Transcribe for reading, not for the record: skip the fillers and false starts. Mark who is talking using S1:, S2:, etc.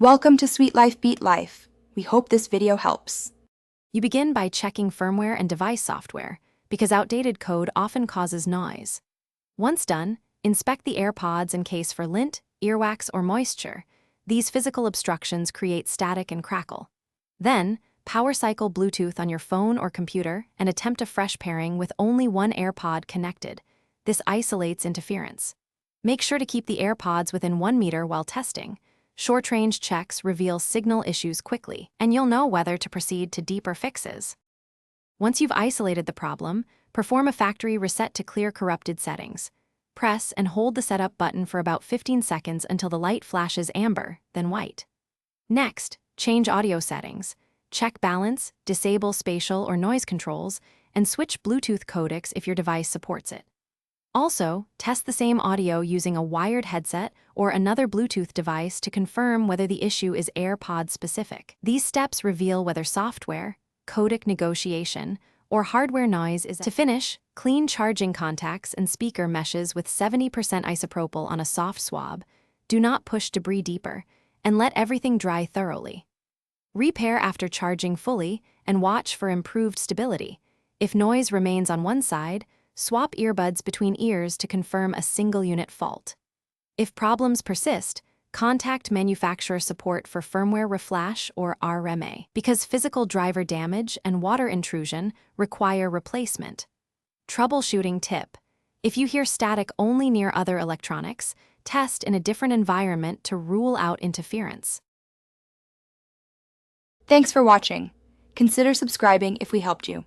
S1: Welcome to Sweet Life Beat Life. We hope this video helps.
S2: You begin by checking firmware and device software, because outdated code often causes noise. Once done, inspect the Airpods and case for lint, earwax, or moisture. These physical obstructions create static and crackle. Then, power cycle Bluetooth on your phone or computer and attempt a fresh pairing with only one AirPod connected. This isolates interference. Make sure to keep the AirPods within 1 meter while testing. Short-range checks reveal signal issues quickly, and you'll know whether to proceed to deeper fixes. Once you've isolated the problem, perform a factory reset to clear corrupted settings. Press and hold the setup button for about 15 seconds until the light flashes amber, then white. Next, change audio settings. Check balance, disable spatial or noise controls, and switch Bluetooth codecs if your device supports it. Also, test the same audio using a wired headset or another Bluetooth device to confirm whether the issue is AirPod specific. These steps reveal whether software, codec negotiation, or hardware noise is. To finish, clean charging contacts and speaker meshes with 70% isopropyl on a soft swab. Do not push debris deeper, and let everything dry thoroughly. Repair after charging fully and watch for improved stability. If noise remains on one side, swap earbuds between ears to confirm a single-unit fault. If problems persist, contact manufacturer support for firmware reflash or RMA, because physical driver damage and water intrusion require replacement. Troubleshooting tip: if you hear static only near other electronics, test in a different environment to rule out interference.
S1: Thanks for watching. Consider subscribing if we helped you.